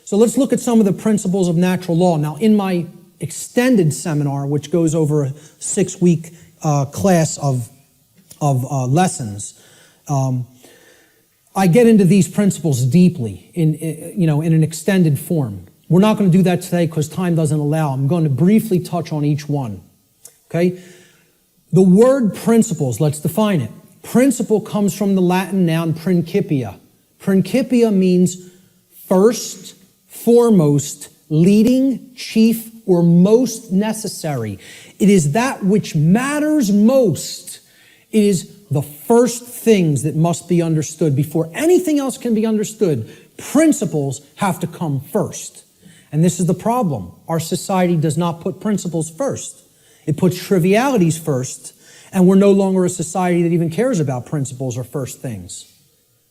So let's look at some of the principles of natural law. Now, in my extended seminar, which goes over a 6-week class of lessons, I get into these principles deeply in an extended form. We're not going to do that today because time doesn't allow. I'm going to briefly touch on each one. Okay? The word principles, let's define it. Principle comes from the Latin noun principia. Principia means first, foremost, leading, chief, or most necessary. It is that which matters most. It is the first things that must be understood. Before anything else can be understood, principles have to come first. And this is the problem. Our society does not put principles first. It puts trivialities first, and we're no longer a society that even cares about principles or first things.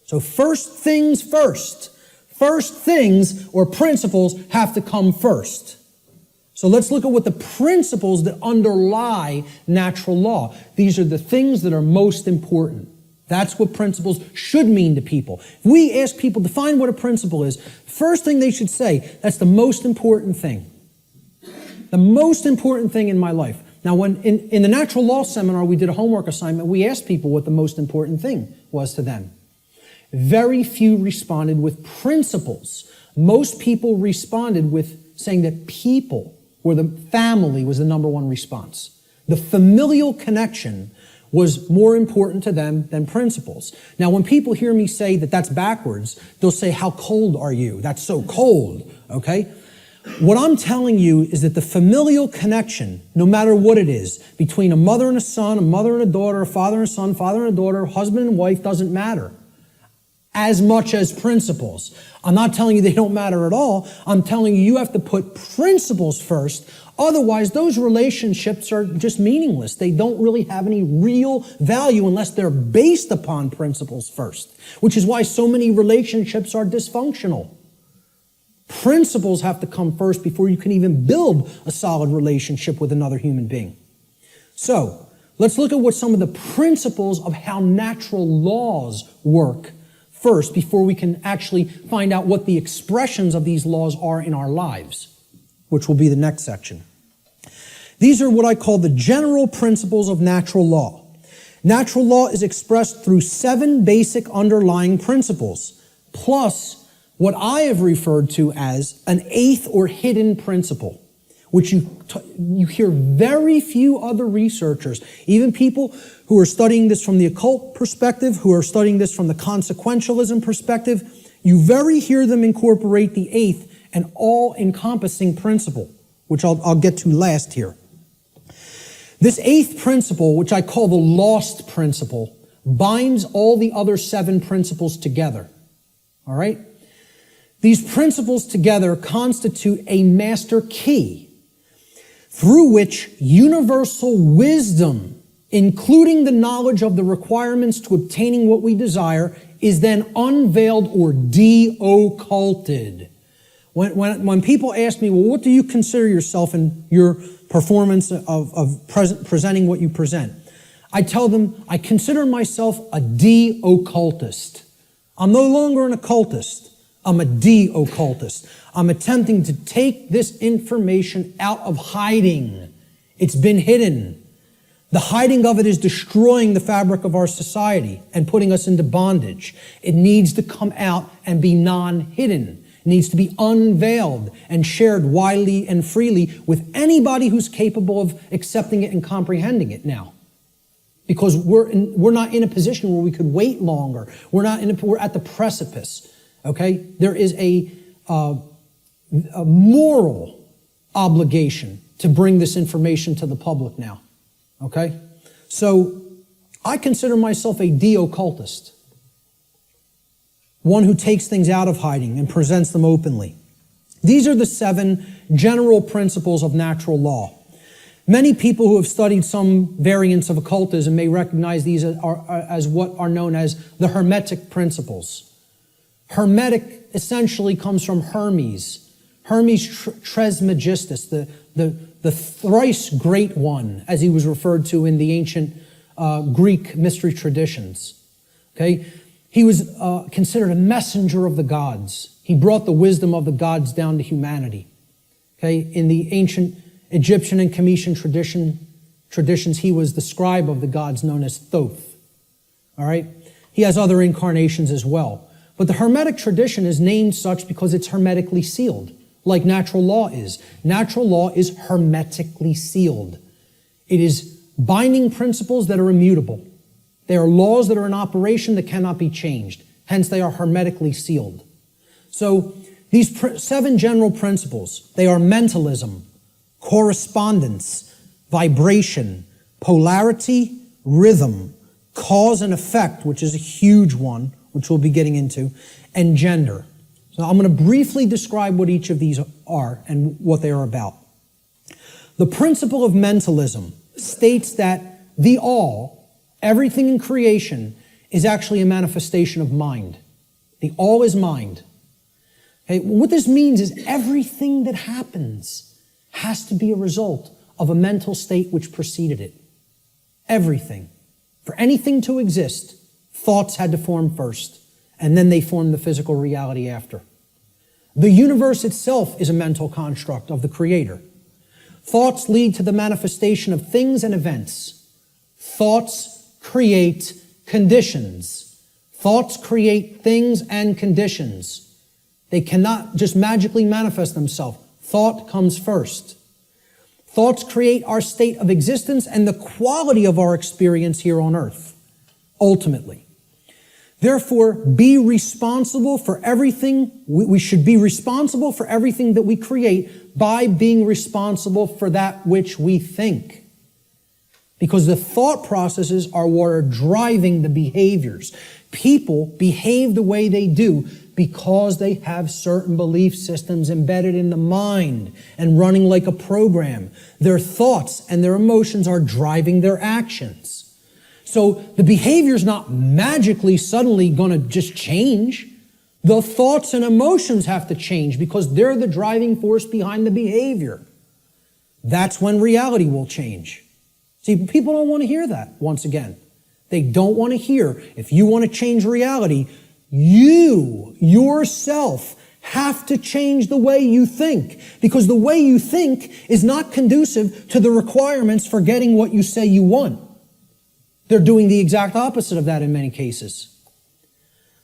So first things first. First things or principles have to come first. So let's look at what the principles that underlie natural law. These are the things that are most important. That's what principles should mean to people. If we ask people to define what a principle is, first thing they should say, that's the most important thing. The most important thing in my life. Now, when in the natural law seminar, we did a homework assignment. We asked people what the most important thing was to them. Very few responded with principles. Most people responded with saying that people or the family was the number one response. The familial connection was more important to them than principles. Now, when people hear me say that that's backwards, they'll say, how cold are you? That's so cold, okay? What I'm telling you is that the familial connection, no matter what it is, between a mother and a son, a mother and a daughter, a father and a son, father and a daughter, husband and wife, doesn't matter as much as principles. I'm not telling you they don't matter at all. I'm telling you you have to put principles first. Otherwise, those relationships are just meaningless. They don't really have any real value unless they're based upon principles first, which is why so many relationships are dysfunctional. Principles have to come first before you can even build a solid relationship with another human being. So, let's look at what some of the principles of how natural laws work first before we can actually find out what the expressions of these laws are in our lives, which will be the next section. These are what I call the general principles of natural law. Natural law is expressed through 7 basic underlying principles, plus what I have referred to as an 8th or hidden principle, which you hear very few other researchers, even people who are studying this from the occult perspective, who are studying this from the consequentialism perspective, you very hear them incorporate the 8th and all-encompassing principle, which I'll get to last here. This 8th principle, which I call the lost principle, binds all the other 7 principles together. All right? These principles together constitute a master key through which universal wisdom, including the knowledge of the requirements to obtaining what we desire, is then unveiled or de-occulted. When people ask me, well, what do you consider yourself in your performance of presenting what you present? I tell them, I consider myself a de-occultist. I'm no longer an occultist. I'm a de-occultist. I'm attempting to take this information out of hiding. It's been hidden. The hiding of it is destroying the fabric of our society and putting us into bondage. It needs to come out and be non-hidden. It needs to be unveiled and shared widely and freely with anybody who's capable of accepting it and comprehending it now. Because we're not in a position where we could wait longer. We're at the precipice. Okay? There is a moral obligation to bring this information to the public now. Okay? So, I consider myself a de-occultist. One who takes things out of hiding and presents them openly. These are the 7 general principles of natural law. Many people who have studied some variants of occultism may recognize these as what are known as the Hermetic principles. Hermetic essentially comes from Hermes. Hermes Trismegistus, the thrice great one, as he was referred to in the ancient Greek mystery traditions. Okay? He was considered a messenger of the gods. He brought the wisdom of the gods down to humanity. Okay? In the ancient Egyptian and Cometian traditions, he was the scribe of the gods known as Thoth. All right? He has other incarnations as well. But the Hermetic tradition is named such because it's hermetically sealed, like natural law is. Natural law is hermetically sealed. It is binding principles that are immutable. They are laws that are in operation that cannot be changed. Hence, they are hermetically sealed. So, these 7 general principles, they are mentalism, correspondence, vibration, polarity, rhythm, cause and effect, which is a huge one, which we'll be getting into, and gender. So I'm going to briefly describe what each of these are and what they are about. The principle of mentalism states that the all, everything in creation, is actually a manifestation of mind. The all is mind. Okay, what this means is everything that happens has to be a result of a mental state which preceded it. Everything. For anything to exist, thoughts had to form first, and then they formed the physical reality after. The universe itself is a mental construct of the Creator. Thoughts lead to the manifestation of things and events. Thoughts create conditions. Thoughts create things and conditions. They cannot just magically manifest themselves. Thought comes first. Thoughts create our state of existence and the quality of our experience here on earth, ultimately. Therefore, be responsible for everything. We should be responsible for everything that we create by being responsible for that which we think. Because the thought processes are what are driving the behaviors. People behave the way they do because they have certain belief systems embedded in the mind and running like a program. Their thoughts and their emotions are driving their actions. So the behavior is not magically suddenly going to just change. The thoughts and emotions have to change because they're the driving force behind the behavior. That's when reality will change. See, people don't want to hear that, once again. They don't want to hear, if you want to change reality, you, yourself, have to change the way you think. Because the way you think is not conducive to the requirements for getting what you say you want. They're doing the exact opposite of that in many cases.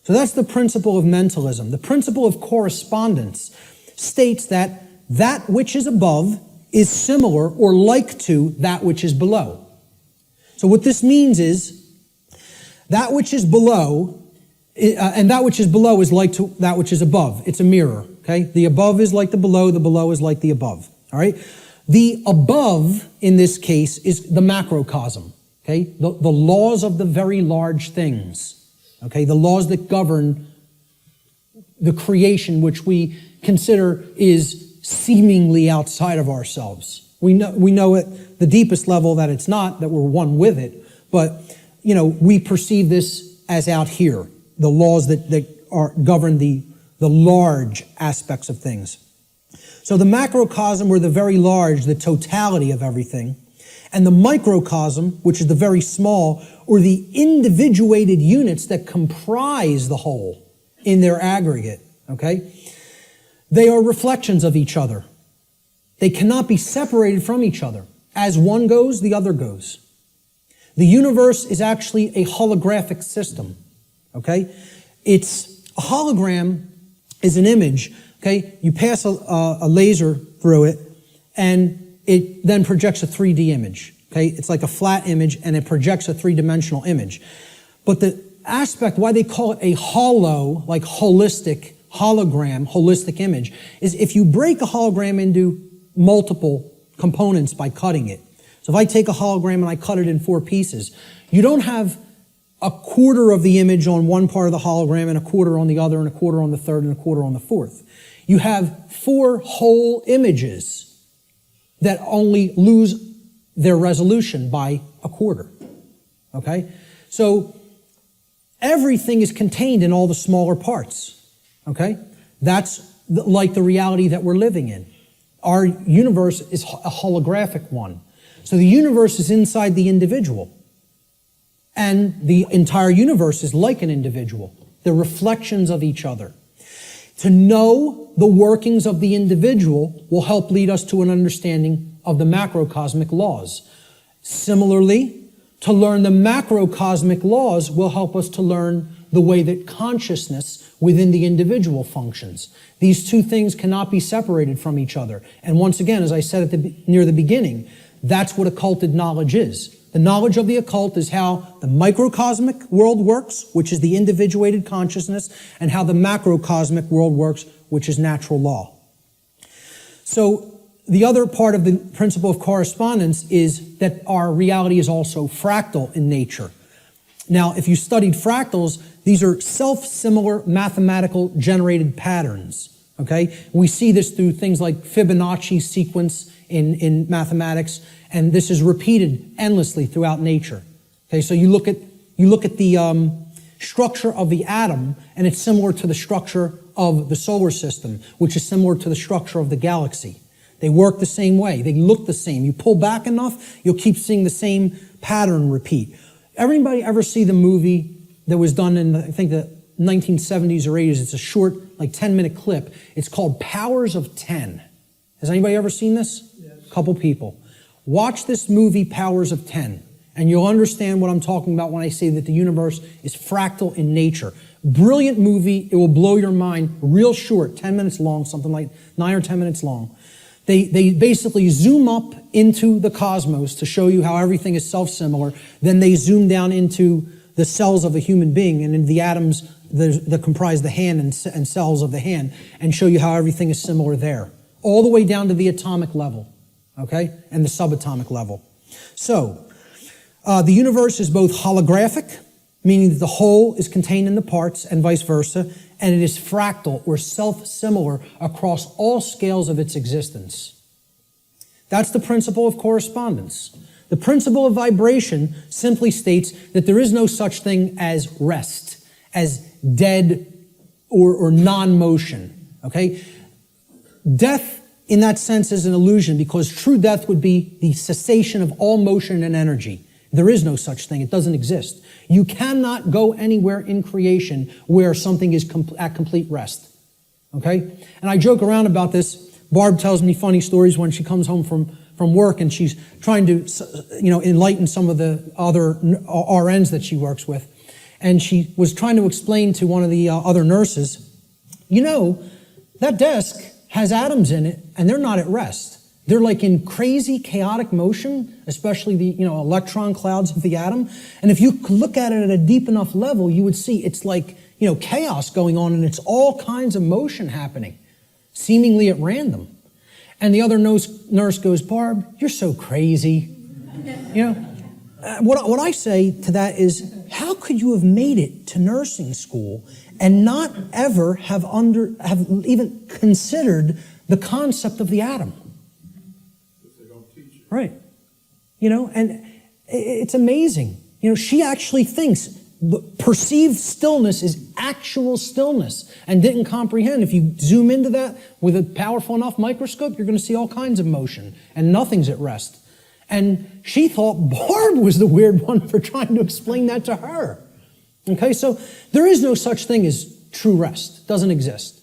So that's the principle of mentalism. The principle of correspondence states that that which is above is similar or like to that which is below. So what this means is that which is below, and that which is below is like to that which is above. It's a mirror, okay? The above is like the below is like the above, all right? The above, in this case, is the macrocosm, okay? The laws of the very large things, okay? The laws that govern the creation which we consider is seemingly outside of ourselves. We know at the deepest level that it's not, that we're one with it, but, we perceive this as out here. The laws that govern the large aspects of things. So the macrocosm, or the very large, the totality of everything, and the microcosm, which is the very small, or the individuated units that comprise the whole in their aggregate, okay? They are reflections of each other. They cannot be separated from each other. As one goes, the other goes. The universe is actually a holographic system. Okay? It's a hologram is an image. Okay? You pass a laser through it, and it then projects a 3D image. Okay? It's like a flat image, and it projects a three-dimensional image. But the aspect, why they call it a holo, like holistic hologram, holistic image, is if you break a hologram into multiple components by cutting it. So if I take a hologram and I cut it in 4 pieces, you don't have a quarter of the image on one part of the hologram and a quarter on the other and a quarter on the third and a quarter on the fourth. You have 4 whole images that only lose their resolution by a quarter. Okay? So everything is contained in all the smaller parts. Okay? That's like the reality that we're living in. Our universe is a holographic one. So the universe is inside the individual. And the entire universe is like an individual. They're reflections of each other. To know the workings of the individual will help lead us to an understanding of the macrocosmic laws. Similarly, to learn the macrocosmic laws will help us to learn the way that consciousness within the individual functions. These two things cannot be separated from each other. And once again, as I said near the beginning, that's what occulted knowledge is. The knowledge of the occult is how the microcosmic world works, which is the individuated consciousness, and how the macrocosmic world works, which is natural law. So the other part of the principle of correspondence is that our reality is also fractal in nature. Now, if you studied fractals, these are self-similar mathematical generated patterns. Okay? We see this through things like Fibonacci sequence in mathematics, and this is repeated endlessly throughout nature. Okay, so you look at the structure of the atom, and it's similar to the structure of the solar system, which is similar to the structure of the galaxy. They work the same way. They look the same. You pull back enough, you'll keep seeing the same pattern repeat. Everybody ever see the movie that was done in, I think, the 1970s or 80s? It's a short, like 10-minute clip. It's called Powers of 10. Has anybody ever seen this? Yes. A couple people. Watch this movie, Powers of 10, and you'll understand what I'm talking about when I say that the universe is fractal in nature. Brilliant movie. It will blow your mind. Real short, 10 minutes long, something like 9 or 10 minutes long. They basically zoom up into the cosmos to show you how everything is self-similar. Then they zoom down into the cells of a human being and in the atoms that comprise the hand and cells of the hand, and show you how everything is similar there, all the way down to the atomic level, okay, and the subatomic level. So, the universe is both holographic, meaning that the whole is contained in the parts, and vice versa, and it is fractal or self-similar across all scales of its existence. That's the principle of correspondence. The principle of vibration simply states that there is no such thing as rest, as dead or non-motion, okay? Death, in that sense, is an illusion, because true death would be the cessation of all motion and energy. There is no such thing. It doesn't exist. You cannot go anywhere in creation where something is at complete rest. Okay? And I joke around about this. Barb tells me funny stories when she comes home from work, and she's trying to, enlighten some of the other RNs that she works with. And she was trying to explain to one of the other nurses, that desk has atoms in it, and they're not at rest. They're like in crazy, chaotic motion, especially the electron clouds of the atom. And if you look at it at a deep enough level, you would see it's like chaos going on, and it's all kinds of motion happening, seemingly at random. And the other nurse goes, "Barb, you're so crazy." What I say to that is, how could you have made it to nursing school and not ever have even considered the concept of the atom? Right. And it's amazing. She actually thinks perceived stillness is actual stillness, and didn't comprehend. If you zoom into that with a powerful enough microscope, you're going to see all kinds of motion, and nothing's at rest. And she thought Barb was the weird one for trying to explain that to her. Okay, so there is no such thing as true rest. It doesn't exist.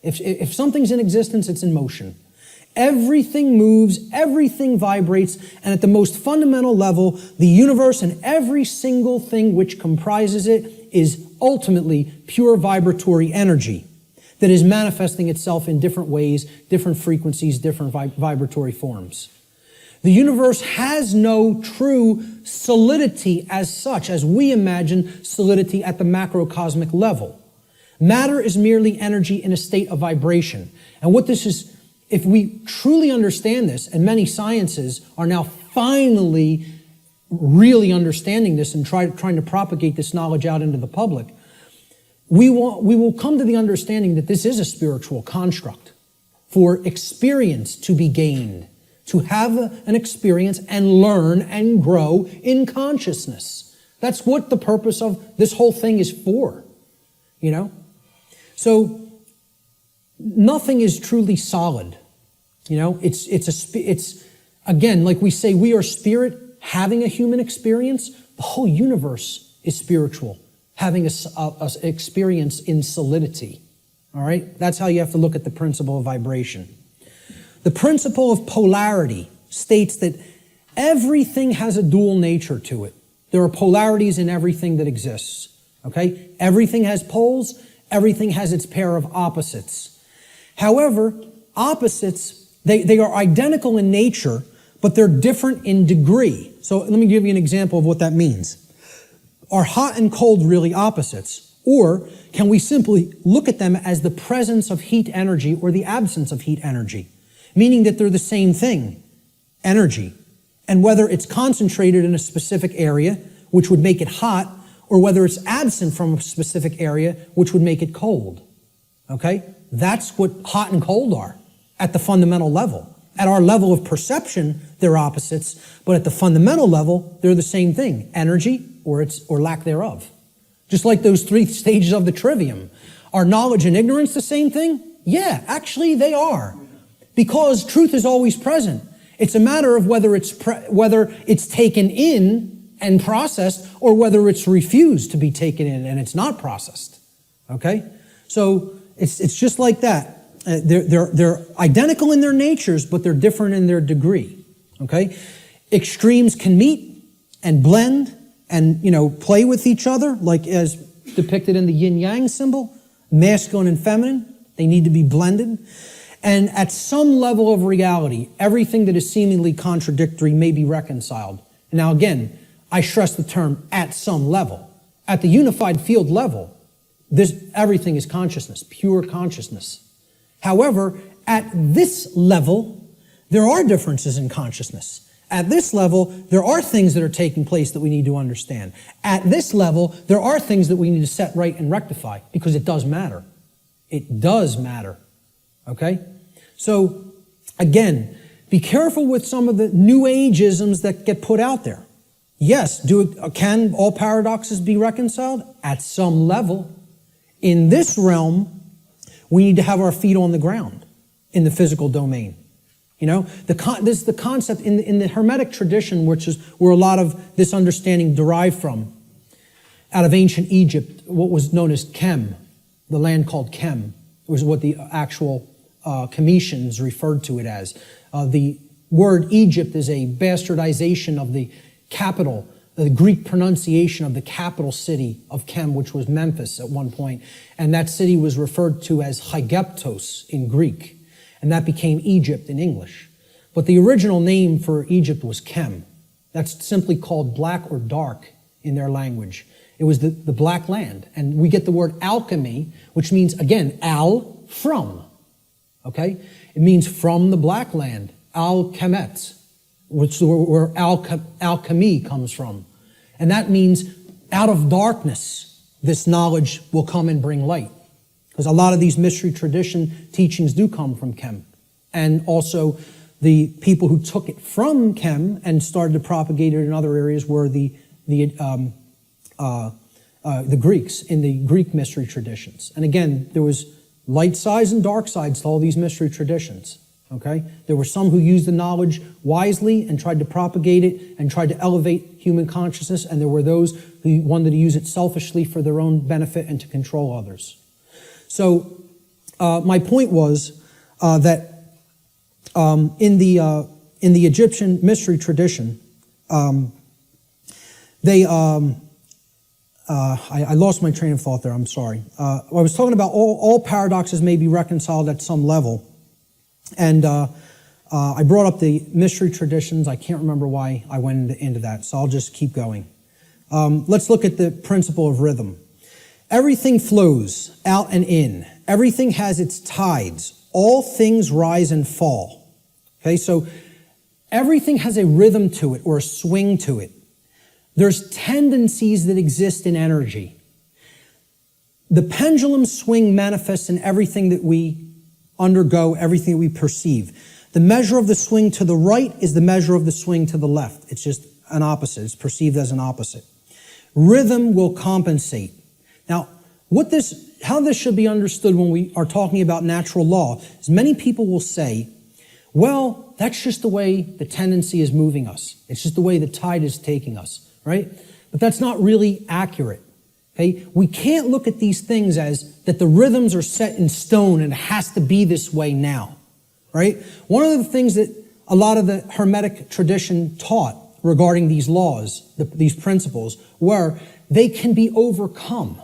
If something's in existence, it's in motion. Everything moves, everything vibrates, and at the most fundamental level, the universe and every single thing which comprises it is ultimately pure vibratory energy that is manifesting itself in different ways, different frequencies, different vibratory forms. The universe has no true solidity as such, as we imagine solidity at the macrocosmic level. Matter is merely energy in a state of vibration. And what this is, if we truly understand this, and many sciences are now finally really understanding this and trying to propagate this knowledge out into the public, we will come to the understanding that this is a spiritual construct for experience to be gained, to have an experience and learn and grow in consciousness. That's what the purpose of this whole thing is for, So nothing is truly solid. It's again, like we say, we are spirit having a human experience. The whole universe is spiritual, having a experience in solidity. All right? That's how you have to look at the principle of vibration. The principle of polarity states that everything has a dual nature to it. There are polarities in everything that exists. Okay? Everything has poles. Everything has its pair of opposites. However, opposites, they are identical in nature, but they're different in degree. So let me give you an example of what that means. Are hot and cold really opposites? Or can we simply look at them as the presence of heat energy or the absence of heat energy? Meaning that they're the same thing, energy. And whether it's concentrated in a specific area, which would make it hot, or whether it's absent from a specific area, which would make it cold. Okay? That's what hot and cold are at the fundamental level. At our level of perception, they're opposites, but at the fundamental level, they're the same thing, energy or lack thereof. Just like those 3 stages of the trivium. Are knowledge and ignorance the same thing? Yeah, actually they are. Because truth is always present. It's a matter of whether it's taken in and processed, or whether it's refused to be taken in and it's not processed. Okay? So it's just like that. They're identical in their natures, but they're different in their degree. Okay? Extremes can meet and blend and, play with each other, like as depicted in the yin-yang symbol, masculine and feminine. They need to be blended. And at some level of reality, everything that is seemingly contradictory may be reconciled. Now again, I stress the term at some level. At the unified field level, everything is consciousness, pure consciousness. However, at this level, there are differences in consciousness. At this level, there are things that are taking place that we need to understand. At this level, there are things that we need to set right and rectify, because it does matter. It does matter. Okay? So, again, be careful with some of the New Age-isms that get put out there. Yes, can all paradoxes be reconciled? At some level. In this realm, we need to have our feet on the ground in the physical domain. This is the concept in the Hermetic tradition, which is where a lot of this understanding derived from. Out of ancient Egypt, what was known as Kem, the land called Kem, was what the actual Cometians referred to it as. The word Egypt is a bastardization of the capital, the Greek pronunciation of the capital city of Kem, which was Memphis at one point. And that city was referred to as Hygeptos in Greek. And that became Egypt in English. But the original name for Egypt was Kem. That's simply called black or dark in their language. It was the black land. And we get the word alchemy, which means, again, from. Okay? It means from the black land. Al-Kemet, which is where alchemy comes from. And that means out of darkness, this knowledge will come and bring light. Because a lot of these mystery tradition teachings do come from Kem. And also the people who took it from Kem and started to propagate it in other areas were the Greeks in the Greek mystery traditions. And again, there was light sides and dark sides to all these mystery traditions. Okay? There were some who used the knowledge wisely and tried to propagate it and tried to elevate human consciousness, and there were those who wanted to use it selfishly for their own benefit and to control others. So my point was that in the Egyptian mystery tradition, I lost my train of thought there. I'm sorry. I was talking about all paradoxes may be reconciled at some level, and I brought up the mystery traditions. I can't remember why I went into that, so I'll just keep going. Let's look at the principle of rhythm. Everything flows out and in. Everything has its tides. All things rise and fall. Okay, so everything has a rhythm to it or a swing to it. There's tendencies that exist in energy. The pendulum swing manifests in everything that we undergo, everything that we perceive. The measure of the swing to the right is the measure of the swing to the left. It's just an opposite. It's perceived as an opposite. Rhythm will compensate. Now, how this should be understood when we are talking about natural law is many people will say, well, that's just the way the tendency is moving us. It's just the way the tide is taking us, right? But that's not really accurate, Okay? We can't look at these things as that the rhythms are set in stone and it has to be this way now, right? One of the things that a lot of the Hermetic tradition taught regarding these laws, these principles, were they can be overcome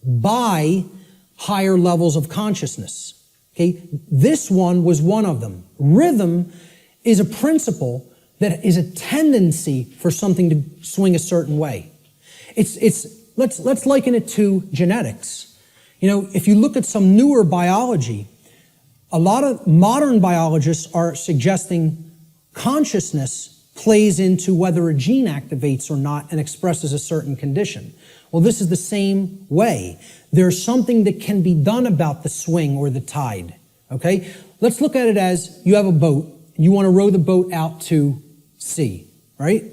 by higher levels of consciousness. Okay? This one was one of them. Rhythm is a principle that is a tendency for something to swing a certain way. Let's liken it to genetics. You know, if you look at some newer biology, a lot of modern biologists are suggesting consciousness plays into whether a gene activates or not and expresses a certain condition. Well, this is the same way. There's something that can be done about the swing or the tide, okay? Let's look at it as you have a boat, and you want to row the boat out to sea, right?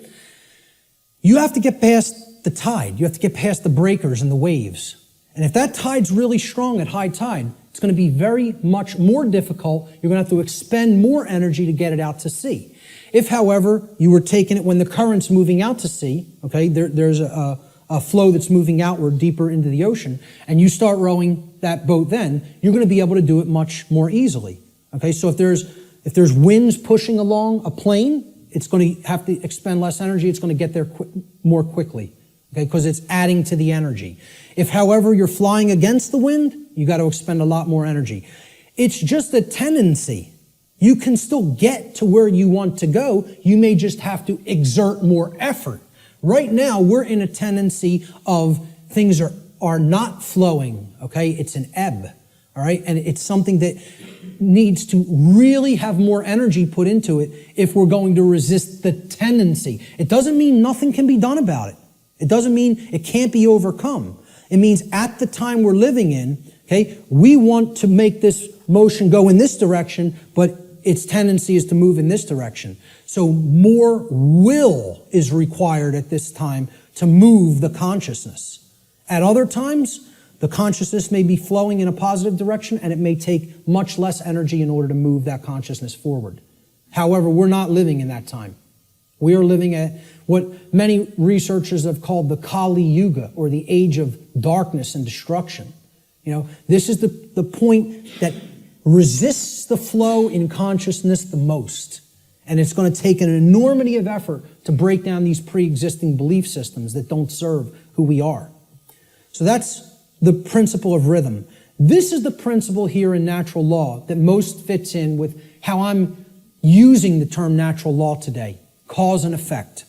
You have to get past the tide. You have to get past the breakers and the waves. And if that tide's really strong at high tide, it's going to be very much more difficult. You're going to have to expend more energy to get it out to sea. If, however, you were taking it when the current's moving out to sea, okay, there's a flow that's moving outward deeper into the ocean, and you start rowing that boat then, you're going to be able to do it much more easily. Okay, so if there's winds pushing along a plane, it's going to have to expend less energy. It's going to get there more quickly, okay, because it's adding to the energy. If, however, you're flying against the wind, you got to expend a lot more energy. It's just a tendency. You can still get to where you want to go. You may just have to exert more effort. Right now, we're in a tendency of things are not flowing, okay? It's an ebb, all right? And it's something that needs to really have more energy put into it if we're going to resist the tendency. It doesn't mean nothing can be done about it. It doesn't mean it can't be overcome. It means at the time we're living in, okay, we want to make this motion go in this direction, but its tendency is to move in this direction. So more will is required at this time to move the consciousness. At other times, the consciousness may be flowing in a positive direction and it may take much less energy in order to move that consciousness forward. However, we're not living in that time. We are living at what many researchers have called the Kali Yuga, or the age of darkness and destruction. You know, this is the point that resists the flow in consciousness the most. And it's going to take an enormity of effort to break down these pre-existing belief systems that don't serve who we are. So that's the principle of rhythm. This is the principle here in natural law that most fits in with how I'm using the term natural law today, cause and effect.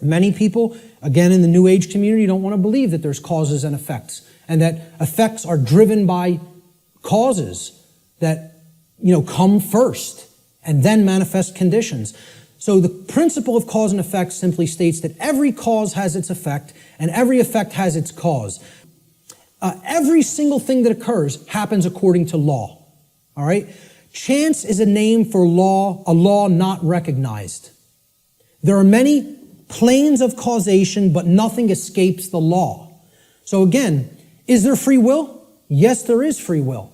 Many people, again in the New Age community, don't want to believe that there's causes and effects, and that effects are driven by causes that, come first and then manifest conditions. So the principle of cause and effect simply states that every cause has its effect and every effect has its cause. Every single thing that occurs happens according to law. All right? Chance is a name for law, a law not recognized. There are many planes of causation, but nothing escapes the law. So again, is there free will? Yes, there is free will.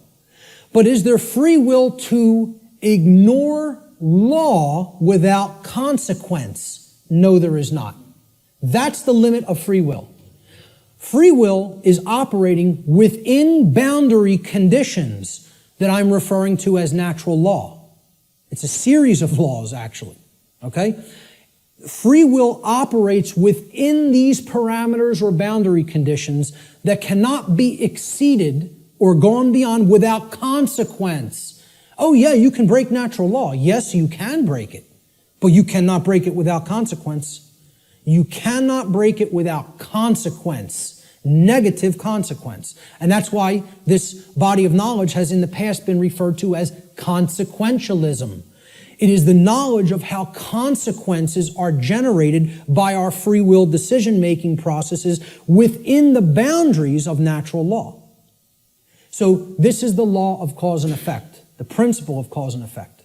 But is there free will to ignore law without consequence? No, there is not. That's the limit of free will. Free will is operating within boundary conditions that I'm referring to as natural law. It's a series of laws, actually. Okay? Free will operates within these parameters or boundary conditions that cannot be exceeded or gone beyond without consequence. Oh yeah, you can break natural law. Yes, you can break it, but you cannot break it without consequence. You cannot break it without consequence, negative consequence. And that's why this body of knowledge has in the past been referred to as consequentialism. It is the knowledge of how consequences are generated by our free will decision-making processes within the boundaries of natural law. So this is the law of cause and effect, the principle of cause and effect.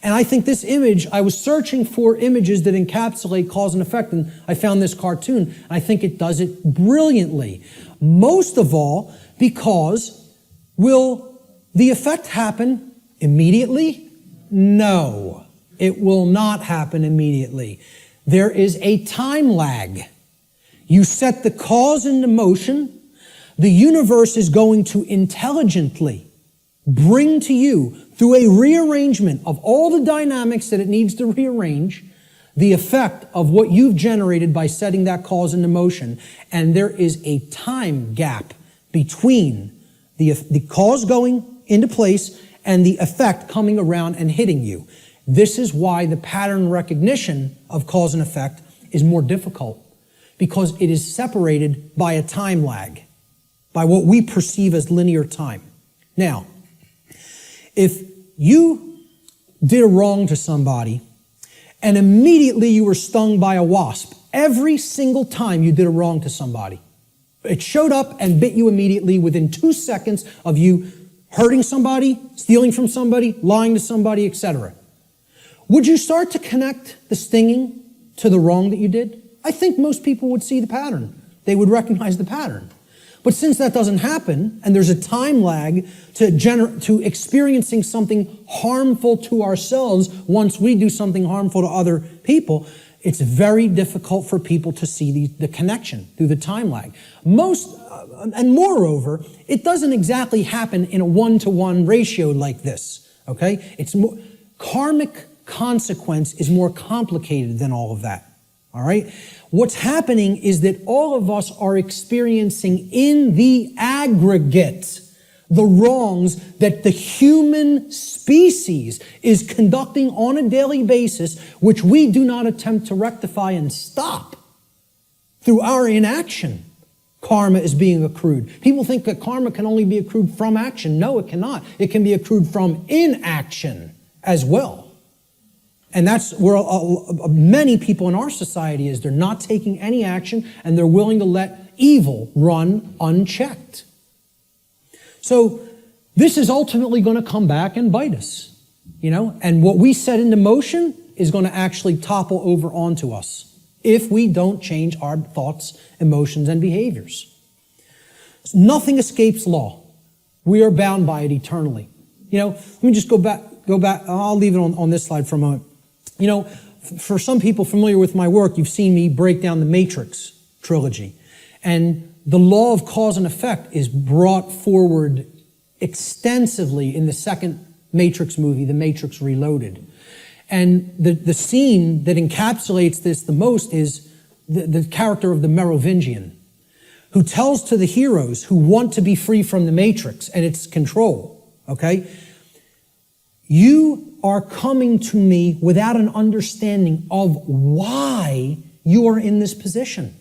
And I think this image, I was searching for images that encapsulate cause and effect, and I found this cartoon, and I think it does it brilliantly. Most of all, because will the effect happen immediately? No, it will not happen immediately. There is a time lag. You set the cause into motion, the universe is going to intelligently bring to you, through a rearrangement of all the dynamics that it needs to rearrange, the effect of what you've generated by setting that cause into motion. And there is a time gap between the cause going into place and the effect coming around and hitting you. This is why the pattern recognition of cause and effect is more difficult, because it is separated by a time lag, by what we perceive as linear time. Now, if you did a wrong to somebody and immediately you were stung by a wasp, every single time you did a wrong to somebody, it showed up and bit you immediately within 2 seconds of you hurting somebody, stealing from somebody, lying to somebody, etc. Would you start to connect the stinging to the wrong that you did? I think most people would see the pattern. They would recognize the pattern. But since that doesn't happen, and there's a time lag to experiencing something harmful to ourselves once we do something harmful to other people, it's very difficult for people to see the connection through the time lag. And moreover, it doesn't exactly happen in a 1-to-1 ratio like this, okay? Karmic consequence is more complicated than all of that, all right? What's happening is that all of us are experiencing in the aggregate the wrongs that the human species is conducting on a daily basis, which we do not attempt to rectify and stop through our inaction. Karma is being accrued. People think that karma can only be accrued from action. No, it cannot. It can be accrued from inaction as well. And that's where many people in our society is. They're not taking any action, and they're willing to let evil run unchecked. So this is ultimately going to come back and bite us, and what we set into motion is going to actually topple over onto us if we don't change our thoughts, emotions, and behaviors. Nothing escapes law. We are bound by it eternally. Let me just go back. I'll leave it on this slide for a moment. For some people familiar with my work, you've seen me break down the Matrix trilogy. And the law of cause and effect is brought forward extensively in the second Matrix movie, The Matrix Reloaded. And the scene that encapsulates this the most is the character of the Merovingian, who tells to the heroes who want to be free from the Matrix and its control, okay? You are coming to me without an understanding of why you are in this position.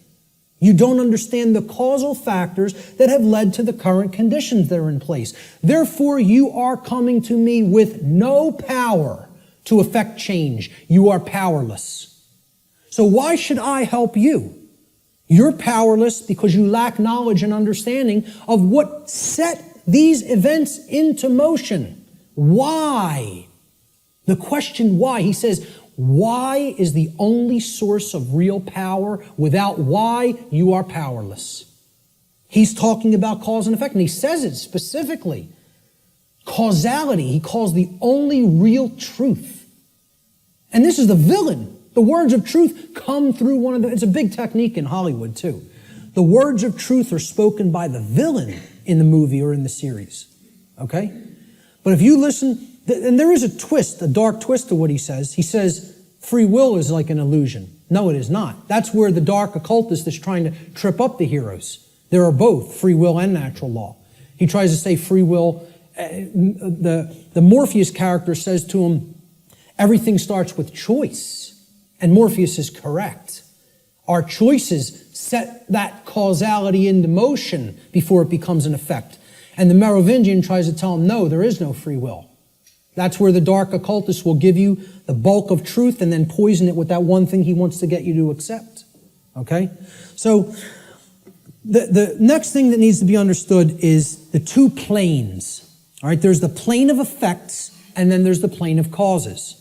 You don't understand the causal factors that have led to the current conditions that are in place. Therefore, you are coming to me with no power to effect change. You are powerless. So why should I help you? You're powerless because you lack knowledge and understanding of what set these events into motion. Why? The question why, he says, why is the only source of real power. Without why, you are powerless. He's talking about cause and effect, and he says it specifically. Causality, he calls the only real truth. And this is the villain. The words of truth come through it's a big technique in Hollywood too. The words of truth are spoken by the villain in the movie or in the series. Okay? But if you listen, and there is a twist, a dark twist to what he says. He says free will is like an illusion. No, it is not. That's where the dark occultist is trying to trip up the heroes. There are both free will and natural law. He tries to say free will. The Morpheus character says to him, everything starts with choice. And Morpheus is correct. Our choices set that causality into motion before it becomes an effect. And the Merovingian tries to tell him, no, there is no free will. That's where the dark occultist will give you the bulk of truth and then poison it with that one thing he wants to get you to accept. Okay? So the next thing that needs to be understood is the two planes. All right? There's the plane of effects and then there's the plane of causes.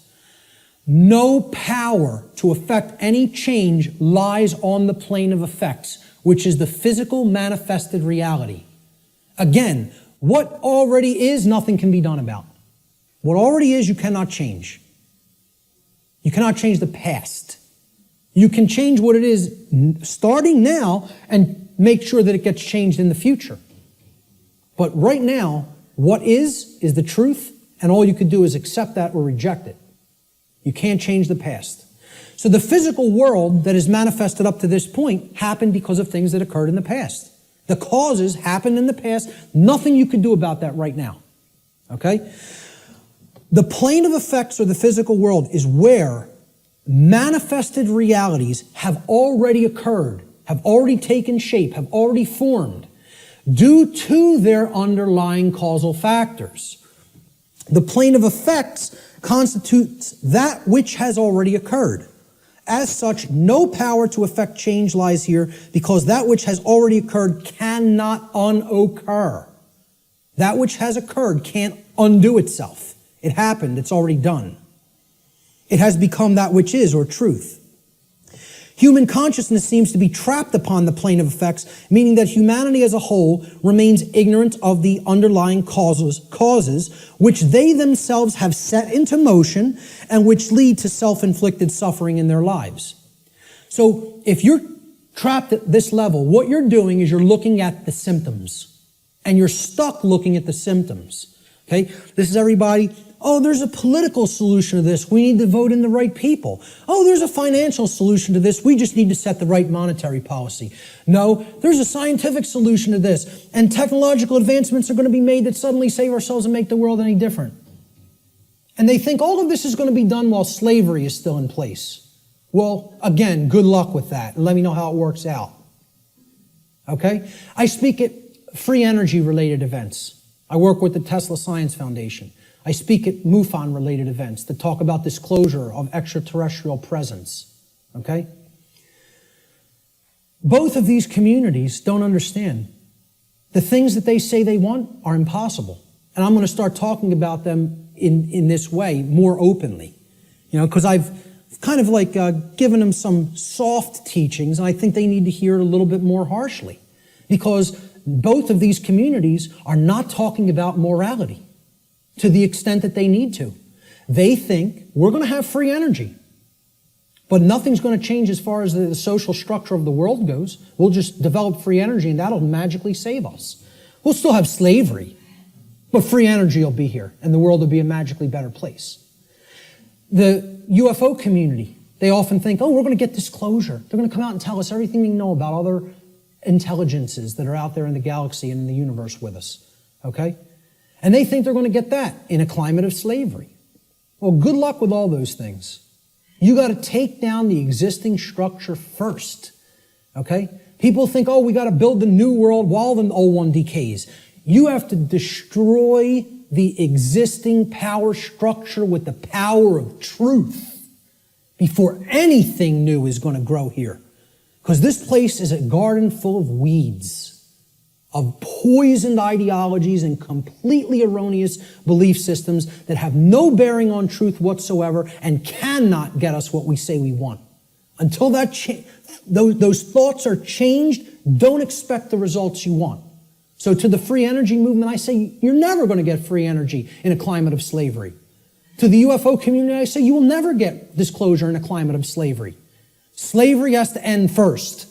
No power to affect any change lies on the plane of effects, which is the physical manifested reality. Again, what already is, nothing can be done about. What already is, you cannot change. You cannot change the past. You can change what it is starting now and make sure that it gets changed in the future. But right now, what is the truth, and all you could do is accept that or reject it. You can't change the past. So the physical world that is manifested up to this point happened because of things that occurred in the past. The causes happened in the past. Nothing you could do about that right now. Okay? The plane of effects, or the physical world, is where manifested realities have already occurred, have already taken shape, have already formed, due to their underlying causal factors. The plane of effects constitutes that which has already occurred. As such, no power to effect change lies here, because that which has already occurred cannot unoccur. That which has occurred can't undo itself. It happened, it's already done. It has become that which is, or truth. Human consciousness seems to be trapped upon the plane of effects, meaning that humanity as a whole remains ignorant of the underlying causes which they themselves have set into motion and which lead to self-inflicted suffering in their lives. So if you're trapped at this level, what you're doing is you're looking at the symptoms, and you're stuck looking at the symptoms. Okay? This is everybody. Oh, there's a political solution to this. We need to vote in the right people. Oh, there's a financial solution to this. We just need to set the right monetary policy. No, there's a scientific solution to this. And technological advancements are going to be made that suddenly save ourselves and make the world any different. And they think all of this is going to be done while slavery is still in place. Well, again, good luck with that. And let me know how it works out. Okay? I speak at free energy related events. I work with the Tesla Science Foundation. I speak at MUFON-related events that talk about disclosure of extraterrestrial presence. Okay? Both of these communities don't understand. The things that they say they want are impossible. And I'm going to start talking about them in this way more openly. You know, because I've kind of like given them some soft teachings, and I think they need to hear it a little bit more harshly. Because both of these communities are not talking about morality to the extent that they need to. They think we're going to have free energy, but nothing's going to change as far as the social structure of the world goes. We'll just develop free energy and that'll magically save us. We'll still have slavery, but free energy will be here and the world will be a magically better place. The UFO community, they often think, oh, we're going to get disclosure. They're going to come out and tell us everything they know about other intelligences that are out there in the galaxy and in the universe with us. Okay? And they think they're going to get that in a climate of slavery. Well, good luck with all those things. You got to take down the existing structure first. Okay? People think, oh, we got to build the new world while the old one decays. You have to destroy the existing power structure with the power of truth before anything new is going to grow here. Because this place is a garden full of weeds, of poisoned ideologies and completely erroneous belief systems that have no bearing on truth whatsoever and cannot get us what we say we want. Until those thoughts are changed, don't expect the results you want. So to the free energy movement, I say you're never going to get free energy in a climate of slavery. To the UFO community, I say you will never get disclosure in a climate of slavery. Slavery has to end first.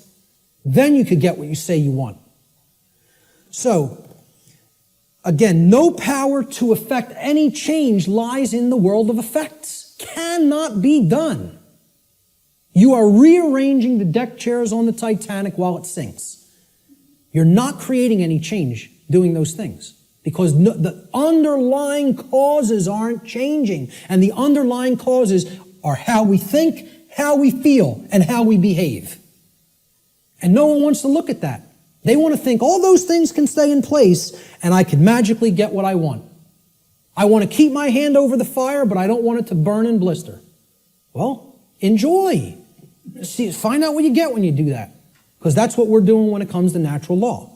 Then you could get what you say you want. So, again, no power to effect any change lies in the world of effects. Cannot be done. You are rearranging the deck chairs on the Titanic while it sinks. You're not creating any change doing those things because the underlying causes aren't changing. And the underlying causes are how we think, how we feel, and how we behave. And no one wants to look at that. They want to think all those things can stay in place and I can magically get what I want. I want to keep my hand over the fire, but I don't want it to burn and blister. Well, enjoy. See, find out what you get when you do that. Because that's what we're doing when it comes to natural law.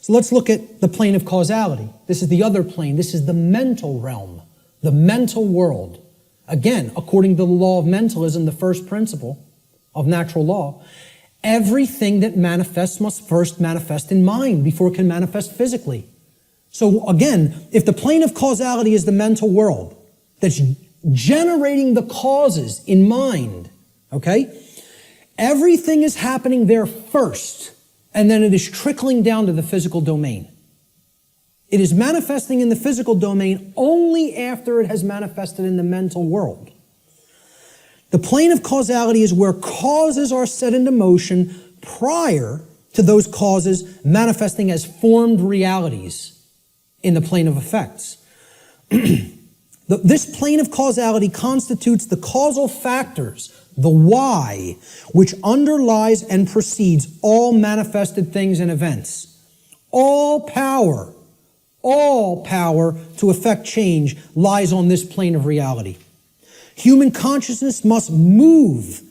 So let's look at the plane of causality. This is the other plane. This is the mental realm, the mental world. Again, according to the law of mentalism, the first principle of natural law, everything that manifests must first manifest in mind before it can manifest physically. So again, if the plane of causality is the mental world that's generating the causes in mind, okay, everything is happening there first, and then it is trickling down to the physical domain. It is manifesting in the physical domain only after it has manifested in the mental world. The plane of causality is where causes are set into motion prior to those causes manifesting as formed realities in the plane of effects. This plane of causality constitutes the causal factors, the why, which underlies and precedes all manifested things and events. All power to effect change lies on this plane of reality. Human consciousness must move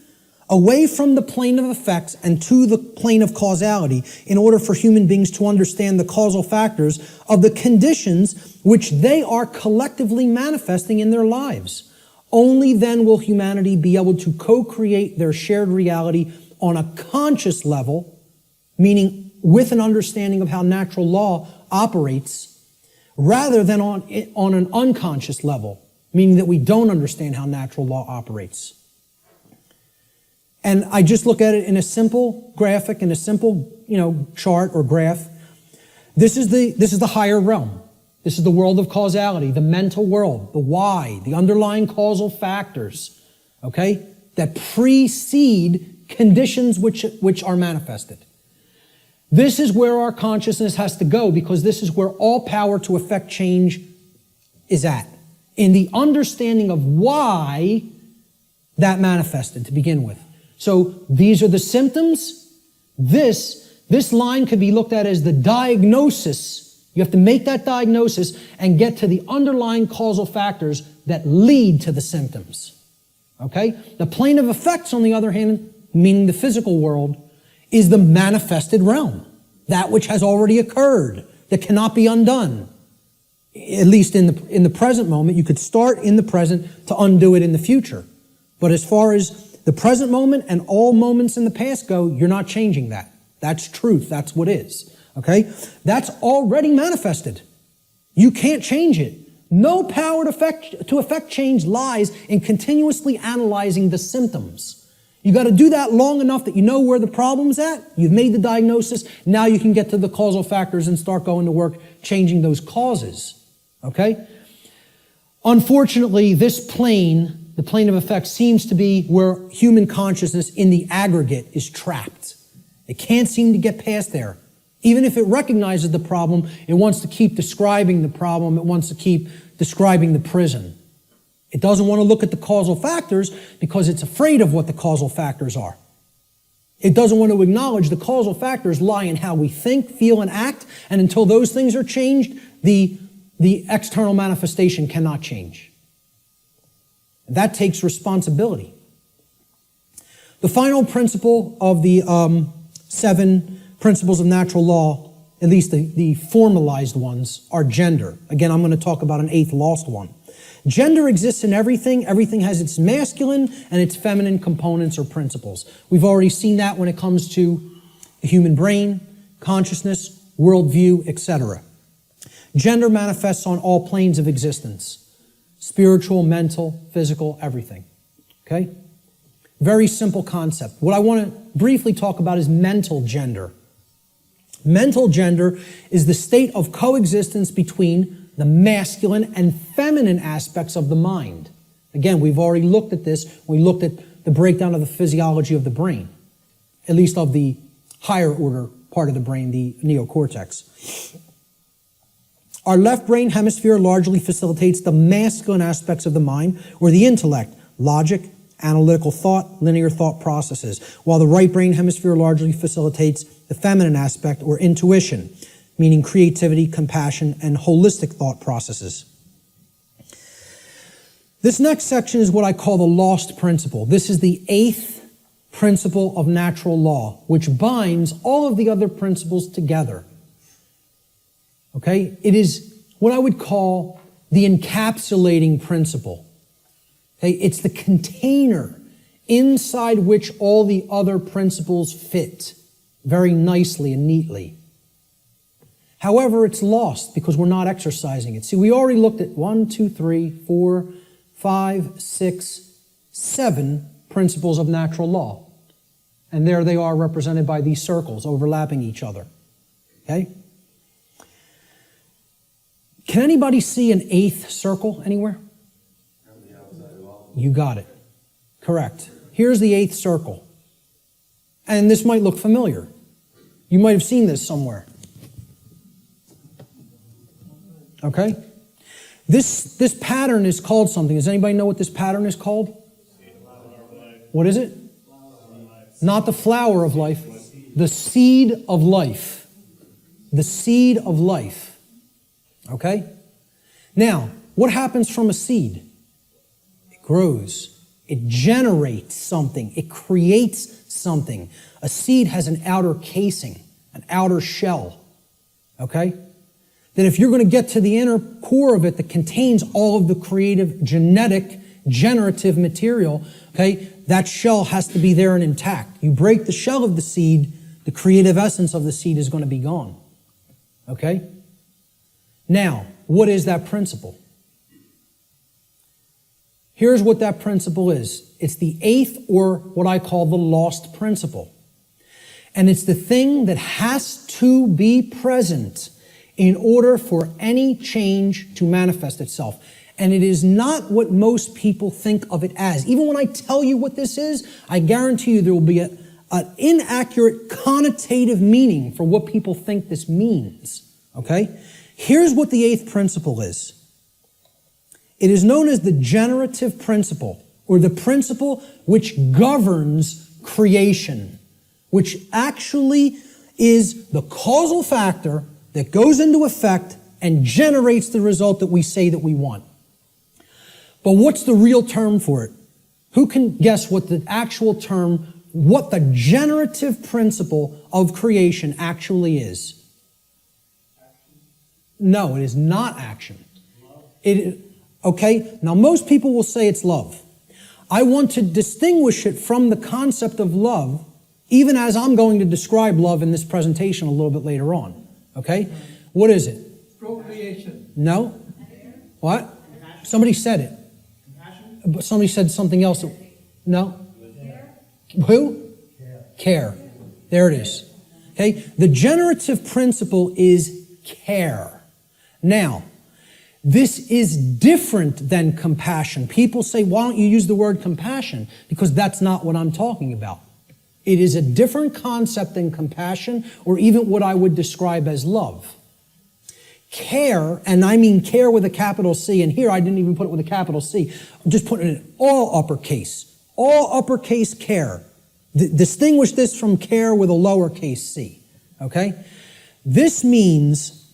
away from the plane of effects and to the plane of causality in order for human beings to understand the causal factors of the conditions which they are collectively manifesting in their lives. Only then will humanity be able to co-create their shared reality on a conscious level, meaning with an understanding of how natural law operates, rather than on an unconscious level, meaning that we don't understand how natural law operates. And I just look at it in a simple graphic, in a simple, chart or graph. This is the higher realm. This is the world of causality, the mental world, the why, the underlying causal factors, okay, that precede conditions which are manifested. This is where our consciousness has to go, because this is where all power to effect change is at, in the understanding of why that manifested to begin with. So these are the symptoms. This line could be looked at as the diagnosis. You have to make that diagnosis and get to the underlying causal factors that lead to the symptoms. Okay? The plane of effects, on the other hand, meaning the physical world, is the manifested realm. That which has already occurred, that cannot be undone. At least in the present moment. You could start in the present to undo it in the future. But as far as the present moment and all moments in the past go, you're not changing that. That's truth. That's what is. Okay? That's already manifested. You can't change it. No power to effect change lies in continuously analyzing the symptoms. You got to do that long enough that you know where the problem's at. You've made the diagnosis. Now you can get to the causal factors and start going to work changing those causes. Okay? Unfortunately, this plane, the plane of effect, seems to be where human consciousness in the aggregate is trapped. It can't seem to get past there. Even if it recognizes the problem, it wants to keep describing the problem. It wants to keep describing the prison. It doesn't want to look at the causal factors because it's afraid of what the causal factors are. It doesn't want to acknowledge the causal factors lie in how we think, feel, and act, and until those things are changed, the external manifestation cannot change. That takes responsibility. The final principle of the 7 principles of natural law, at least the formalized ones, are gender. Again, I'm going to talk about an 8th lost one. Gender exists in everything. Everything has its masculine and its feminine components or principles. We've already seen that when it comes to the human brain, consciousness, worldview, etc. Gender manifests on all planes of existence. Spiritual, mental, physical, everything. Okay? Very simple concept. What I want to briefly talk about is mental gender. Mental gender is the state of coexistence between the masculine and feminine aspects of the mind. Again, we've already looked at this. We looked at the breakdown of the physiology of the brain, at least of the higher order part of the brain, the neocortex. Our left brain hemisphere largely facilitates the masculine aspects of the mind, or the intellect, logic, analytical thought, linear thought processes, while the right brain hemisphere largely facilitates the feminine aspect, or intuition, meaning creativity, compassion, and holistic thought processes. This next section is what I call the lost principle. This is the 8th principle of natural law, which binds all of the other principles together. Okay? It is what I would call the encapsulating principle. Okay? It's the container inside which all the other principles fit very nicely and neatly. However, it's lost because we're not exercising it. See, we already looked at 1, 2, 3, 4, 5, 6, 7 principles of natural law. And there they are represented by these circles overlapping each other. Okay? Can anybody see an eighth circle anywhere? You got it. Correct. Here's the eighth circle. And this might look familiar. You might have seen this somewhere. Okay? This pattern is called something. Does anybody know what this pattern is called? What is it? Not the flower of life. The seed of life. The seed of life. Okay? Now, what happens from a seed? It grows. It generates something. It creates something. A seed has an outer casing, an outer shell. Okay? That if you're going to get to the inner core of it that contains all of the creative, genetic, generative material, okay, that shell has to be there and intact. You break the shell of the seed, the creative essence of the seed is going to be gone. Okay? Now, what is that principle? Here's what that principle is. It's the eighth, or what I call the lost principle. And it's the thing that has to be present in order for any change to manifest itself. And it is not what most people think of it as. Even when I tell you what this is, I guarantee you there will be an inaccurate connotative meaning for what people think this means. Okay? Here's what the eighth principle is. It is known as the generative principle, or the principle which governs creation, which actually is the causal factor that goes into effect and generates the result that we say that we want. But what's the real term for it? Who can guess what the actual term, what the generative principle of creation actually is? No, it is not action. Okay, now most people will say it's love. I want to distinguish it from the concept of love, even as I'm going to describe love in this presentation a little bit later on. Okay? What is it? Procreation. No? What? Compassion. Somebody said it. Compassion? Somebody said something else. No? Care. Who? Care. There it is. Okay? The generative principle is care. Now, this is different than compassion. People say, why don't you use the word compassion? Because that's not what I'm talking about. It is a different concept than compassion, or even what I would describe as love. Care, and I mean care with a capital C, and here I didn't even put it with a capital C. I'm just putting it in all uppercase. All uppercase care. Distinguish this from care with a lowercase c. Okay? This means,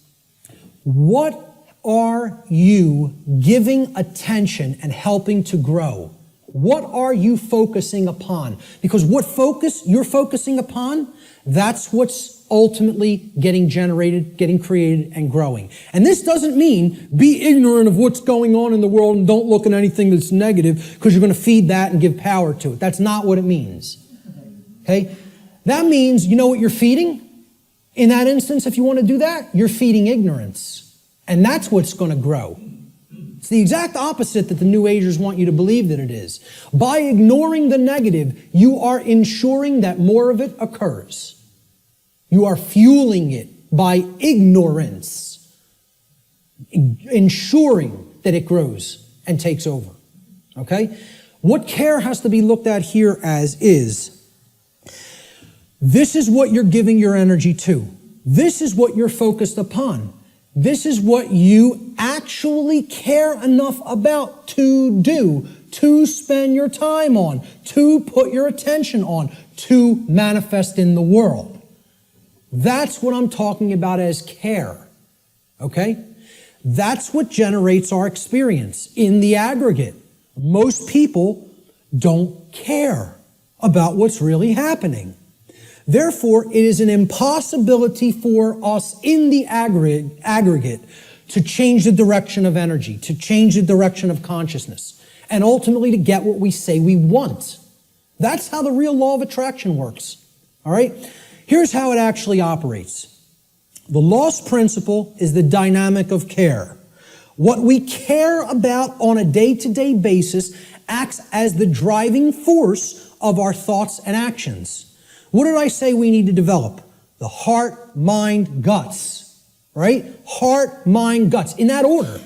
what are you giving attention and helping to grow? What are you focusing upon? Because what focus you're focusing upon, that's what's ultimately getting generated, getting created, and growing. And this doesn't mean be ignorant of what's going on in the world and don't look at anything that's negative because you're going to feed that and give power to it. That's not what it means. Okay? That means, you know what you're feeding? In that instance, if you want to do that, you're feeding ignorance. And that's what's going to grow. It's the exact opposite that the New Agers want you to believe that it is. By ignoring the negative, you are ensuring that more of it occurs. You are fueling it by ignorance, ensuring that it grows and takes over. Okay? What care has to be looked at here as is, this is what you're giving your energy to. This is what you're focused upon. This is what you actually care enough about to do, to spend your time on, to put your attention on, to manifest in the world. That's what I'm talking about as care. Okay? That's what generates our experience in the aggregate. Most people don't care about what's really happening. Therefore, it is an impossibility for us in the aggregate to change the direction of energy, to change the direction of consciousness, and ultimately to get what we say we want. That's how the real law of attraction works. All right? Here's how it actually operates. The lost principle is the dynamic of care. What we care about on a day-to-day basis acts as the driving force of our thoughts and actions. What did I say we need to develop? The heart, mind, guts, right? Heart, mind, guts, in that order.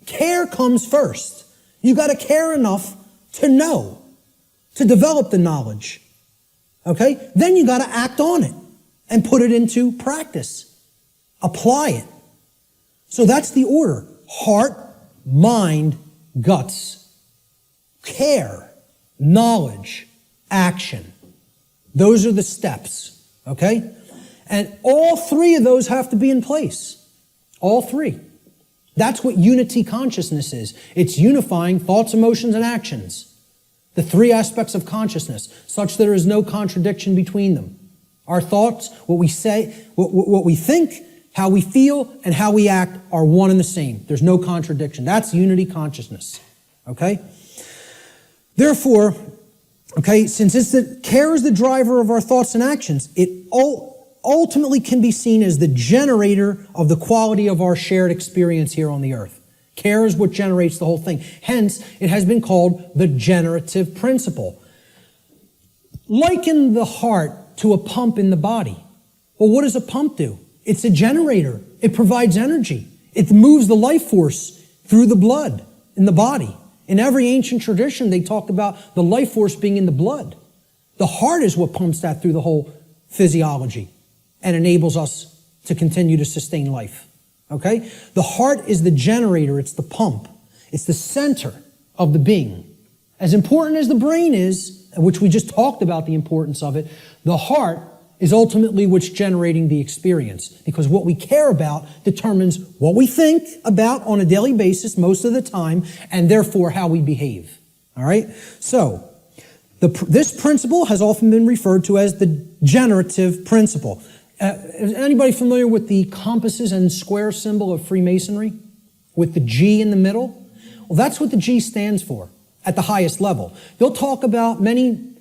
Care comes first. You got to care enough to know, to develop the knowledge. Okay? Then you got to act on it and put it into practice. Apply it. So that's the order. Heart, mind, guts. Care, knowledge, action. Those are the steps. Okay? And all three of those have to be in place. All three. That's what unity consciousness is. It's unifying thoughts, emotions, and actions. The three aspects of consciousness, such that there is no contradiction between them. Our thoughts, what we say, what we think, how we feel, and how we act are one and the same. There's no contradiction. That's unity consciousness. Okay? Therefore, okay, since care is the driver of our thoughts and actions, it ultimately can be seen as the generator of the quality of our shared experience here on the earth. Care is what generates the whole thing. Hence, it has been called the generative principle. Liken the heart to a pump in the body. Well, what does a pump do? It's a generator. It provides energy. It moves the life force through the blood in the body. In every ancient tradition, they talked about the life force being in the blood. The heart is what pumps that through the whole physiology and enables us to continue to sustain life. Okay? The heart is the generator. It's the pump. It's the center of the being. As important as the brain is, which we just talked about the importance of it, the heart is ultimately what's generating the experience. Because what we care about determines what we think about on a daily basis most of the time, and therefore how we behave. All right? So, this principle has often been referred to as the generative principle. Is anybody familiar with the compasses and square symbol of Freemasonry? With the G in the middle? Well, that's what the G stands for at the highest level. They'll talk about many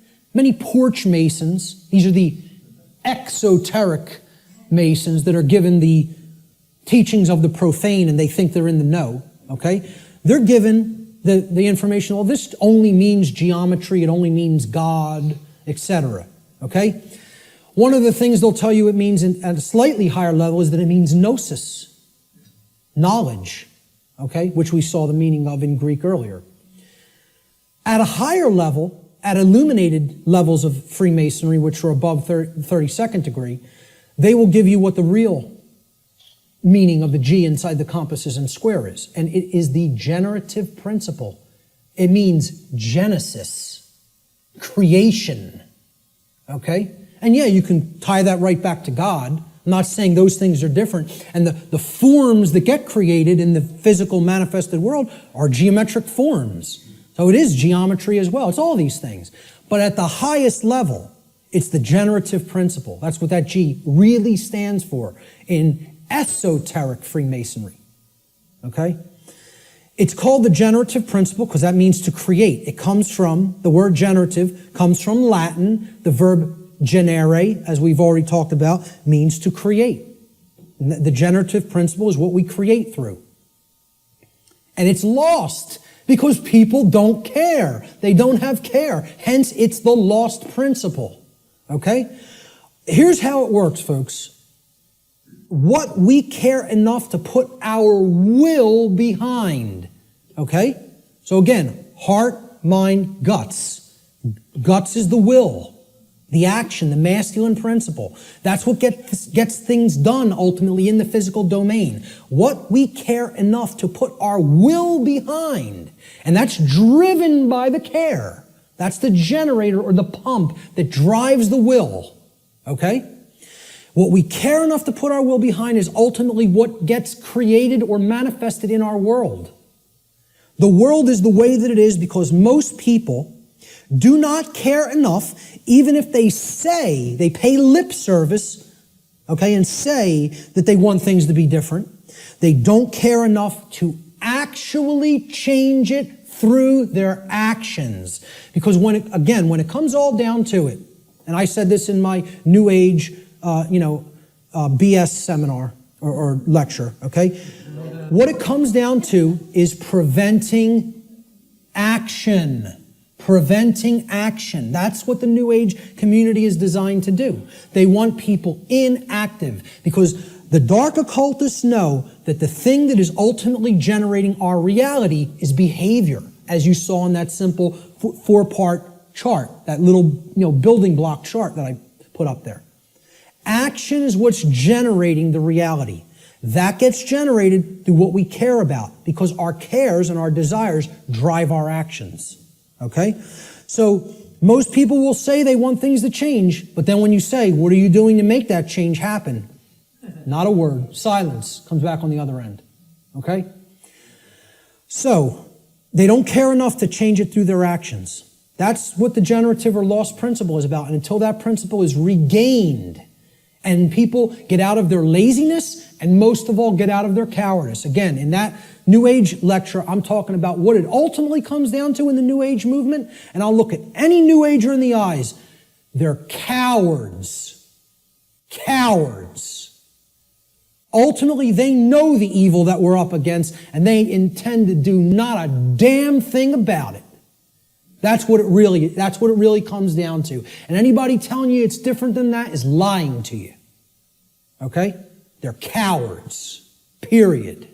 porch masons. These are the exoteric masons that are given the teachings of the profane and they think they're in the know. Okay? They're given the information, well, this only means geometry, it only means God, etc. Okay? One of the things they'll tell you it means at a slightly higher level is that it means gnosis, knowledge, okay, which we saw the meaning of in Greek earlier. At a higher level, at illuminated levels of Freemasonry, which are above 32nd degree, they will give you what the real meaning of the G inside the compasses and square is. And it is the generative principle. It means genesis, creation, okay? And yeah, you can tie that right back to God. I'm not saying those things are different. And the forms that get created in the physical manifested world are geometric forms. So it is geometry as well. It's all these things. But at the highest level, it's the generative principle. That's what that G really stands for in esoteric Freemasonry. Okay? It's called the generative principle because that means to create. It comes from, the word generative comes from Latin. The verb generare, as we've already talked about, means to create. And the generative principle is what we create through. And it's lost because people don't care. They don't have care. Hence, it's the lost principle. Okay? Here's how it works, folks. What we care enough to put our will behind. Okay? So again, heart, mind, guts. Guts is the will. The action, the masculine principle. That's what gets things done ultimately in the physical domain. What we care enough to put our will behind. And that's driven by the care. That's the generator or the pump that drives the will. Okay? What we care enough to put our will behind is ultimately what gets created or manifested in our world. The world is the way that it is because most people do not care enough, even if they say, they pay lip service, okay, and say that they want things to be different. They don't care enough to actually change it through their actions. Because when it comes all down to it, and I said this in my New Age, BS seminar or lecture, okay? What it comes down to is preventing action. Preventing action. That's what the New Age community is designed to do. They want people inactive because The dark occultists know that the thing that is ultimately generating our reality is behavior, as you saw in that simple four-part chart, that little building block chart that I put up there. Action is what's generating the reality. That gets generated through what we care about, because our cares and our desires drive our actions. Okay? So most people will say they want things to change, but then when you say, what are you doing to make that change happen? Not a word. Silence comes back on the other end. Okay? So, they don't care enough to change it through their actions. That's what the generative or lost principle is about. And until that principle is regained, and people get out of their laziness, and most of all, get out of their cowardice. Again, in that New Age lecture, I'm talking about what it ultimately comes down to in the New Age movement, and I'll look at any New Ager in the eyes. They're cowards. Cowards. Ultimately, they know the evil that we're up against, and they intend to do not a damn thing about it. That's what it really comes down to. And anybody telling you it's different than that is lying to you. Okay? They're cowards. Period.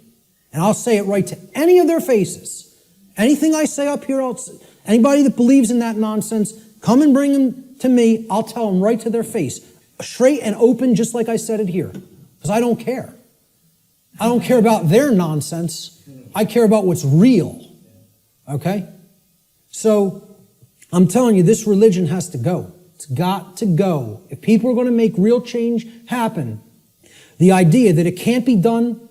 And I'll say it right to any of their faces. Anything I say up here, anybody that believes in that nonsense, come and bring them to me. I'll tell them right to their face. Straight and open, just like I said it here. Because I don't care. I don't care about their nonsense. I care about what's real. Okay? So, I'm telling you, this religion has to go. It's got to go. If people are going to make real change happen, the idea that it can't be done,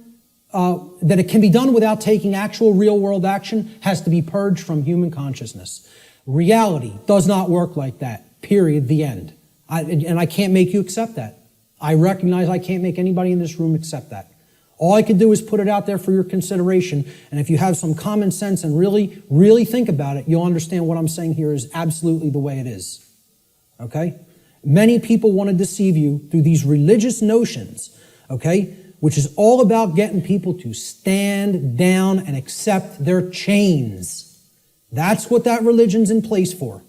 that it can be done without taking actual real world action has to be purged from human consciousness. Reality does not work like that. Period. The end. And I can't make you accept that. I recognize I can't make anybody in this room accept that. All I can do is put it out there for your consideration, and if you have some common sense and really, really think about it, you'll understand what I'm saying here is absolutely the way it is. Okay? Many people want to deceive you through these religious notions, okay, which is all about getting people to stand down and accept their chains. That's what that religion's in place for.